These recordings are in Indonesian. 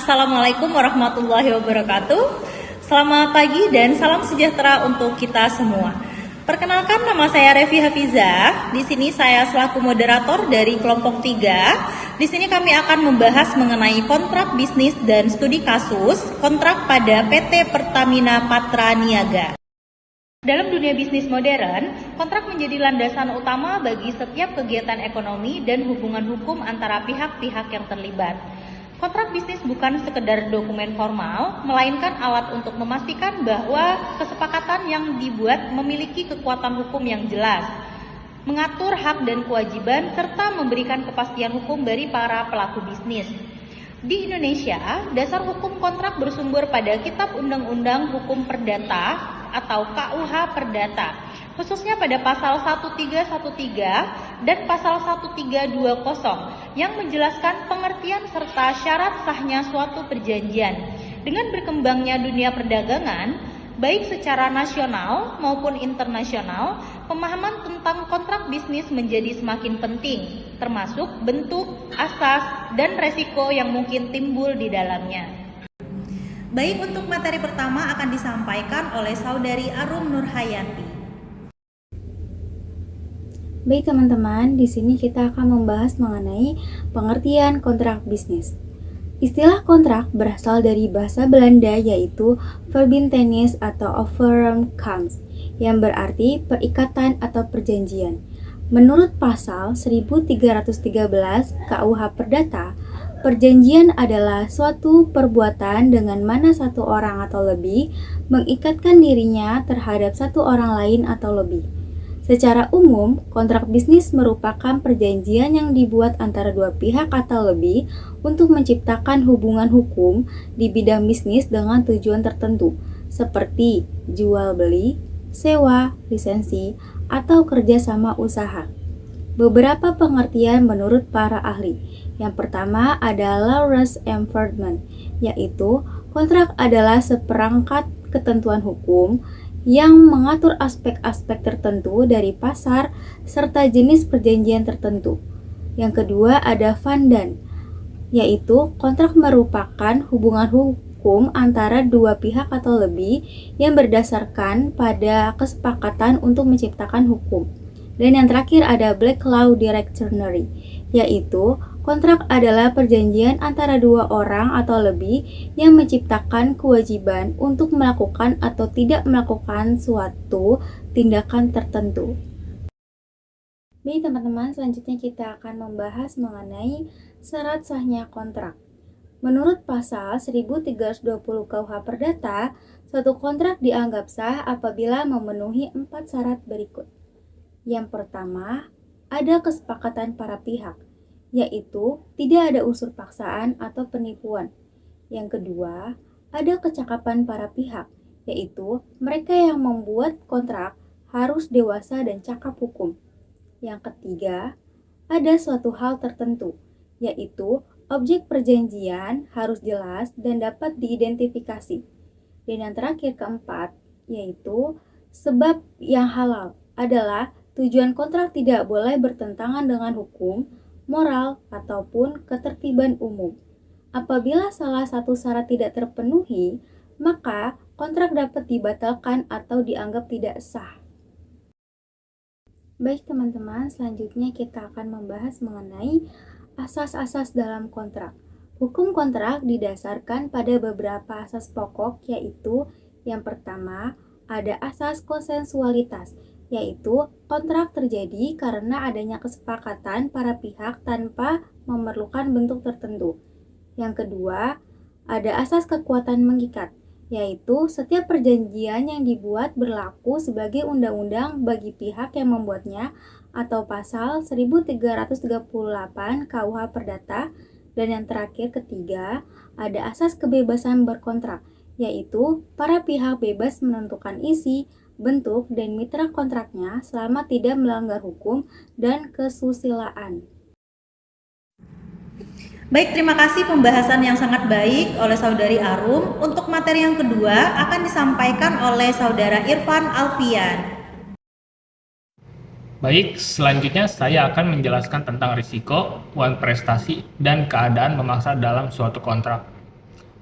Assalamualaikum warahmatullahi wabarakatuh. Selamat pagi dan salam sejahtera untuk kita semua. Perkenalkan, nama saya Revi Hafizah. Di sini saya selaku moderator dari kelompok 3. Di sini kami akan membahas mengenai kontrak bisnis dan studi kasus kontrak pada PT Pertamina Patra Niaga. Dalam dunia bisnis modern, kontrak menjadi landasan utama bagi setiap kegiatan ekonomi dan hubungan hukum antara pihak-pihak yang terlibat. Kontrak bisnis bukan sekedar dokumen formal, melainkan alat untuk memastikan bahwa kesepakatan yang dibuat memiliki kekuatan hukum yang jelas, mengatur hak dan kewajiban, serta memberikan kepastian hukum bagi para pelaku bisnis. Di Indonesia, dasar hukum kontrak bersumber pada Kitab Undang-Undang Hukum Perdata atau KUH Perdata, khususnya pada pasal 1313 dan pasal 1320 yang menjelaskan pengertian serta syarat sahnya suatu perjanjian. Dengan berkembangnya dunia perdagangan, baik secara nasional maupun internasional, pemahaman tentang kontrak bisnis menjadi semakin penting, termasuk bentuk, asas, dan resiko yang mungkin timbul di dalamnya. Baik, untuk materi pertama akan disampaikan oleh Saudari Arum Nurhayanti. Baik teman-teman, di sini kita akan membahas mengenai pengertian kontrak bisnis. Istilah kontrak berasal dari bahasa Belanda yaitu verbintenis atau overeenkomst yang berarti perikatan atau perjanjian. Menurut pasal 1313 KUH Perdata, perjanjian adalah suatu perbuatan dengan mana satu orang atau lebih mengikatkan dirinya terhadap satu orang lain atau lebih. Secara umum, kontrak bisnis merupakan perjanjian yang dibuat antara dua pihak atau lebih untuk menciptakan hubungan hukum di bidang bisnis dengan tujuan tertentu, seperti jual beli, sewa, lisensi, atau kerjasama usaha. Beberapa pengertian menurut para ahli. Yang pertama adalah Lawrence M. Friedman, yaitu kontrak adalah seperangkat ketentuan hukum yang mengatur aspek-aspek tertentu dari pasar serta jenis perjanjian tertentu. Yang kedua ada Van Dan, yaitu kontrak merupakan hubungan hukum antara dua pihak atau lebih yang berdasarkan pada kesepakatan untuk menciptakan hukum. Dan yang terakhir ada Black Law Dictionary, yaitu kontrak adalah perjanjian antara dua orang atau lebih yang menciptakan kewajiban untuk melakukan atau tidak melakukan suatu tindakan tertentu. Baik teman-teman, selanjutnya kita akan membahas mengenai syarat sahnya kontrak. Menurut pasal 1320 KUH Perdata, suatu kontrak dianggap sah apabila memenuhi 4 syarat berikut. Yang pertama, ada kesepakatan para pihak, yaitu tidak ada unsur paksaan atau penipuan. Yang kedua, ada kecakapan para pihak, yaitu mereka yang membuat kontrak harus dewasa dan cakap hukum. Yang ketiga, ada suatu hal tertentu, yaitu objek perjanjian harus jelas dan dapat diidentifikasi. Dan yang terakhir keempat, yaitu sebab yang halal adalah tujuan kontrak tidak boleh bertentangan dengan hukum, moral, ataupun ketertiban umum. Apabila salah satu syarat tidak terpenuhi, maka kontrak dapat dibatalkan atau dianggap tidak sah. Baik teman-teman, selanjutnya kita akan membahas mengenai asas-asas dalam kontrak. Hukum kontrak didasarkan pada beberapa asas pokok, yaitu yang pertama, ada asas konsensualitas, yaitu kontrak terjadi karena adanya kesepakatan para pihak tanpa memerlukan bentuk tertentu. Yang kedua, ada asas kekuatan mengikat, yaitu setiap perjanjian yang dibuat berlaku sebagai undang-undang bagi pihak yang membuatnya, atau pasal 1338 KUH Perdata. Dan yang terakhir ketiga, ada asas kebebasan berkontrak, yaitu para pihak bebas menentukan isi, bentuk, dan mitra kontraknya selama tidak melanggar hukum dan kesusilaan. Baik, terima kasih pembahasan yang sangat baik oleh Saudari Arum. Untuk materi yang kedua akan disampaikan oleh Saudara Irfan Alfian. Baik, selanjutnya saya akan menjelaskan tentang risiko, uang prestasi, dan keadaan memaksa dalam suatu kontrak.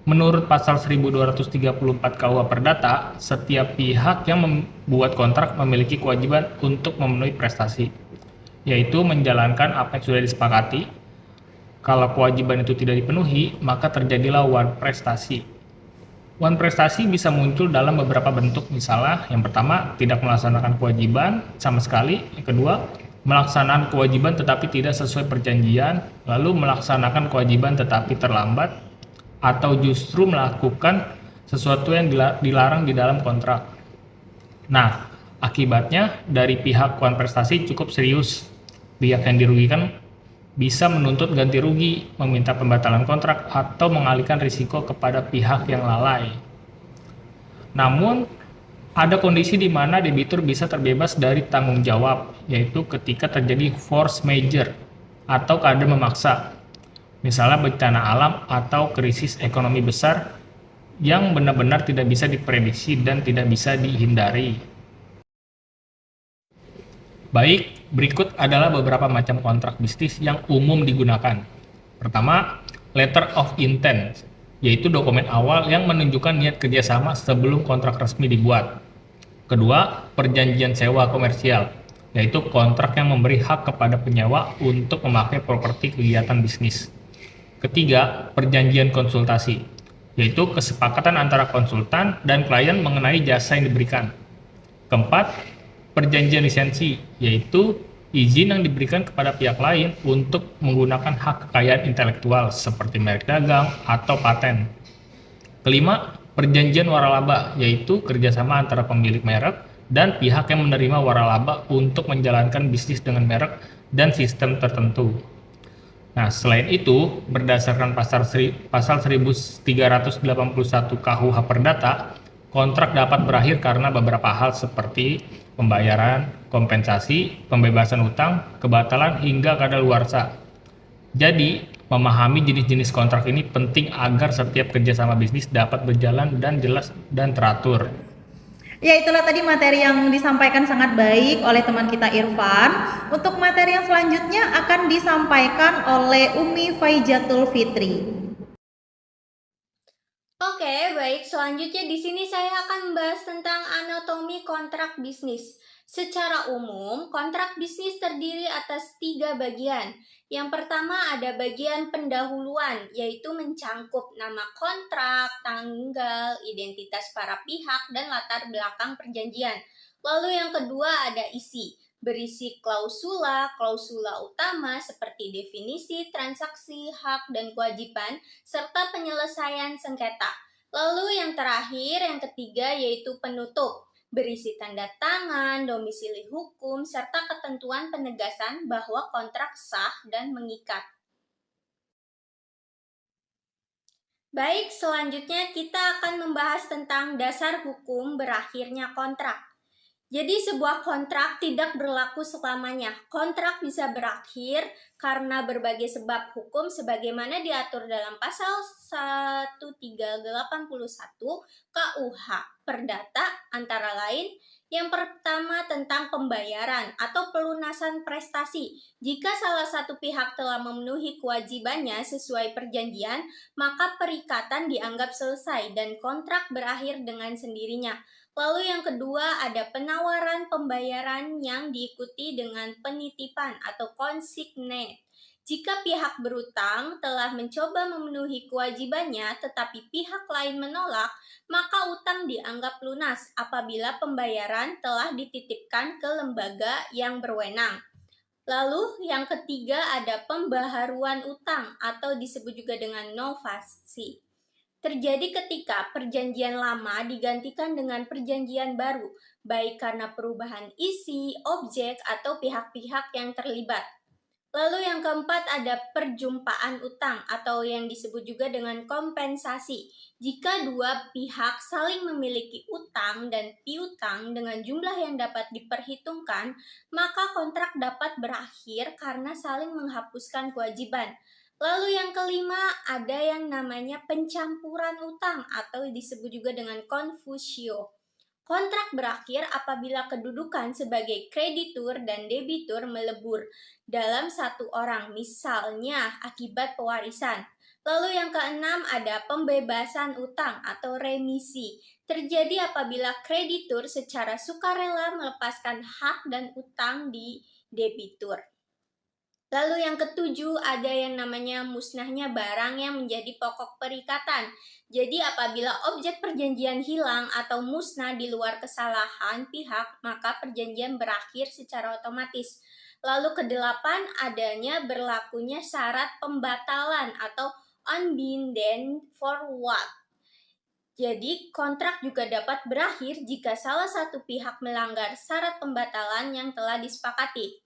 Menurut pasal 1234 KUH Perdata, setiap pihak yang membuat kontrak memiliki kewajiban untuk memenuhi prestasi, yaitu menjalankan apa yang sudah disepakati. Kalau kewajiban itu tidak dipenuhi, maka terjadilah wan prestasi. Wan prestasi bisa muncul dalam beberapa bentuk, misalnya yang pertama, tidak melaksanakan kewajiban sama sekali, yang kedua, melaksanakan kewajiban tetapi tidak sesuai perjanjian, lalu melaksanakan kewajiban tetapi terlambat, atau justru melakukan sesuatu yang dilarang di dalam kontrak. Nah, akibatnya dari pihak prestasi cukup serius. Pihak yang dirugikan bisa menuntut ganti rugi, meminta pembatalan kontrak, atau mengalihkan risiko kepada pihak yang lalai. Namun, ada kondisi di mana debitur bisa terbebas dari tanggung jawab, yaitu ketika terjadi force majeure atau keadaan memaksa, misalnya bencana alam atau krisis ekonomi besar yang benar-benar tidak bisa diprediksi dan tidak bisa dihindari. Baik, berikut adalah beberapa macam kontrak bisnis yang umum digunakan. Pertama, letter of intent, yaitu dokumen awal yang menunjukkan niat kerjasama sebelum kontrak resmi dibuat. Kedua, perjanjian sewa komersial, yaitu kontrak yang memberi hak kepada penyewa untuk memakai properti kegiatan bisnis. Ketiga, perjanjian konsultasi, yaitu kesepakatan antara konsultan dan klien mengenai jasa yang diberikan. Keempat, perjanjian lisensi, yaitu izin yang diberikan kepada pihak lain untuk menggunakan hak kekayaan intelektual seperti merek dagang atau paten. Kelima, perjanjian waralaba, yaitu kerjasama antara pemilik merek dan pihak yang menerima waralaba untuk menjalankan bisnis dengan merek dan sistem tertentu. Nah, selain itu, berdasarkan pasal 1381 KUH Perdata, kontrak dapat berakhir karena beberapa hal seperti pembayaran, kompensasi, pembebasan utang, kebatalan, hingga kadaluarsa. Jadi, memahami jenis-jenis kontrak ini penting agar setiap kerjasama bisnis dapat berjalan dan jelas dan teratur. Ya, itulah tadi materi yang disampaikan sangat baik oleh teman kita Irfan. Untuk materi yang selanjutnya akan disampaikan oleh Umi Faijatul Fitri. Oke, baik. Selanjutnya di sini saya akan membahas tentang anatomi kontrak bisnis. Secara umum, kontrak bisnis terdiri atas 3 bagian. Yang pertama ada bagian pendahuluan, yaitu mencangkup nama kontrak, tanggal, identitas para pihak, dan latar belakang perjanjian. Lalu yang kedua ada isi, berisi klausula, klausula utama seperti definisi, transaksi, hak, dan kewajiban, serta penyelesaian sengketa. Lalu yang terakhir, yang ketiga, yaitu penutup, berisi tanda tangan, domisili hukum, serta ketentuan penegasan bahwa kontrak sah dan mengikat. Baik, selanjutnya kita akan membahas tentang dasar hukum berakhirnya kontrak. Jadi sebuah kontrak tidak berlaku selamanya. Kontrak bisa berakhir karena berbagai sebab hukum sebagaimana diatur dalam pasal 1381 KUH Perdata, antara lain yang pertama tentang pembayaran atau pelunasan prestasi. Jika salah satu pihak telah memenuhi kewajibannya sesuai perjanjian, maka perikatan dianggap selesai dan kontrak berakhir dengan sendirinya. Lalu yang kedua ada penawaran pembayaran yang diikuti dengan penitipan atau consignment. Jika pihak berutang telah mencoba memenuhi kewajibannya tetapi pihak lain menolak, maka utang dianggap lunas apabila pembayaran telah dititipkan ke lembaga yang berwenang. Lalu yang ketiga ada pembaharuan utang atau disebut juga dengan novasi. Terjadi ketika perjanjian lama digantikan dengan perjanjian baru, baik karena perubahan isi, objek, atau pihak-pihak yang terlibat. Lalu yang keempat ada perjumpaan utang atau yang disebut juga dengan kompensasi. Jika dua pihak saling memiliki utang dan piutang dengan jumlah yang dapat diperhitungkan, maka kontrak dapat berakhir karena saling menghapuskan kewajiban. Lalu yang kelima ada yang namanya pencampuran utang atau disebut juga dengan confusio. Kontrak berakhir apabila kedudukan sebagai kreditur dan debitur melebur dalam satu orang, misalnya akibat pewarisan. Lalu yang keenam ada pembebasan utang atau remisi. Terjadi apabila kreditur secara sukarela melepaskan hak dan utang di debitur. Lalu yang ketujuh ada yang namanya musnahnya barang yang menjadi pokok perikatan. Jadi apabila objek perjanjian hilang atau musnah di luar kesalahan pihak, maka perjanjian berakhir secara otomatis. Lalu kedelapan adanya berlakunya syarat pembatalan atau unbinding for what. Jadi kontrak juga dapat berakhir jika salah satu pihak melanggar syarat pembatalan yang telah disepakati.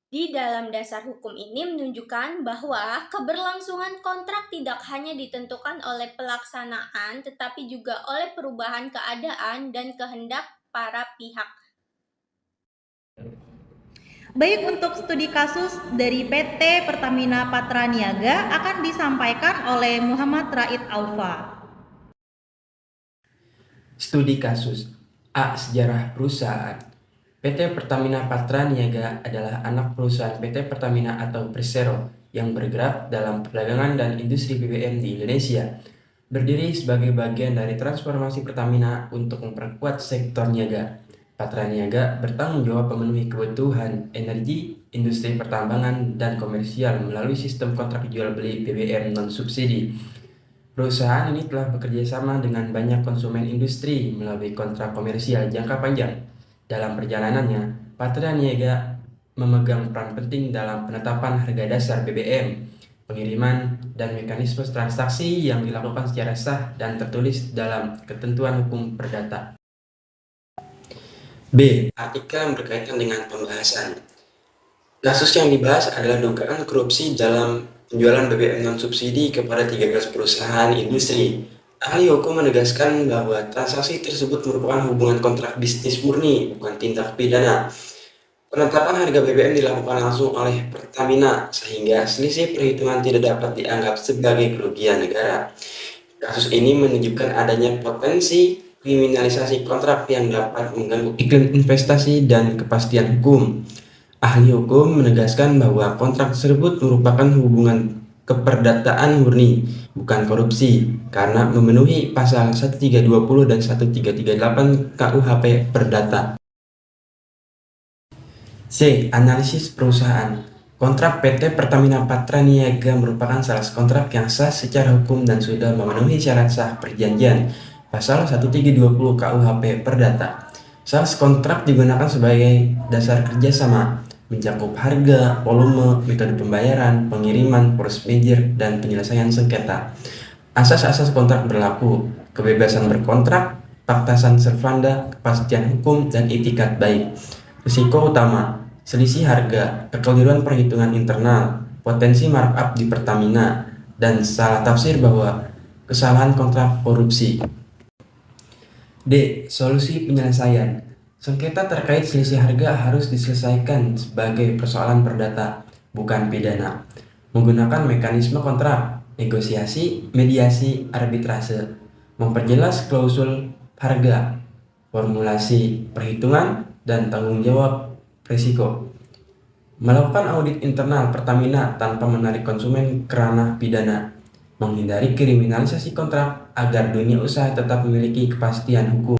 Di dalam dasar hukum ini menunjukkan bahwa keberlangsungan kontrak tidak hanya ditentukan oleh pelaksanaan, tetapi juga oleh perubahan keadaan dan kehendak para pihak. Baik, untuk studi kasus dari PT Pertamina Patra Niaga akan disampaikan oleh Muhammad Raid Aufa. Studi kasus A. Sejarah perusahaan. PT Pertamina Patra Niaga adalah anak perusahaan PT Pertamina atau Persero yang bergerak dalam perdagangan dan industri BBM di Indonesia. Berdiri sebagai bagian dari transformasi Pertamina untuk memperkuat sektor niaga. Patra Niaga bertanggung jawab memenuhi kebutuhan energi, industri pertambangan, dan komersial melalui sistem kontrak jual beli BBM non-subsidi. Perusahaan ini telah bekerja sama dengan banyak konsumen industri melalui kontrak komersial jangka panjang. Dalam perjalanannya, Patra Niaga memegang peran penting dalam penetapan harga dasar BBM, pengiriman, dan mekanisme transaksi yang dilakukan secara sah dan tertulis dalam ketentuan hukum perdata. B. Artikel yang berkaitan dengan pembahasan. Kasus yang dibahas adalah dugaan korupsi dalam penjualan BBM non-subsidi kepada 13 perusahaan industri. Ahli hukum menegaskan bahwa transaksi tersebut merupakan hubungan kontrak bisnis murni, bukan tindak pidana. Penetapan harga BBM dilakukan langsung oleh Pertamina, sehingga selisih perhitungan tidak dapat dianggap sebagai kerugian negara. Kasus ini menunjukkan adanya potensi kriminalisasi kontrak yang dapat mengganggu iklim investasi dan kepastian hukum. Ahli hukum menegaskan bahwa kontrak tersebut merupakan hubungan keperdataan murni, bukan korupsi, karena memenuhi pasal 1320 dan 1338 KUHP Perdata. C. Analisis perusahaan. Kontrak PT Pertamina Patra Niaga merupakan salah satu kontrak yang sah secara hukum dan sudah memenuhi syarat sah perjanjian. Pasal 1320 KUHP Perdata. Syarat kontrak digunakan sebagai dasar kerjasama, mencakup harga, volume, metode pembayaran, pengiriman, force major, dan penyelesaian sengketa. Asas-asas kontrak berlaku, kebebasan berkontrak, paktasan servanda, kepastian hukum, dan itikat baik. Risiko utama, selisih harga, kekeliruan perhitungan internal, potensi markup di Pertamina, dan salah tafsir bahwa kesalahan kontrak korupsi. D. Solusi penyelesaian. Sengketa terkait selisih harga harus diselesaikan sebagai persoalan perdata, bukan pidana. Menggunakan mekanisme kontrak, negosiasi, mediasi, arbitrase. Memperjelas klausul harga, formulasi perhitungan, dan tanggung jawab risiko. Melakukan audit internal Pertamina tanpa menarik konsumen ke ranah pidana. Menghindari kriminalisasi kontrak agar dunia usaha tetap memiliki kepastian hukum.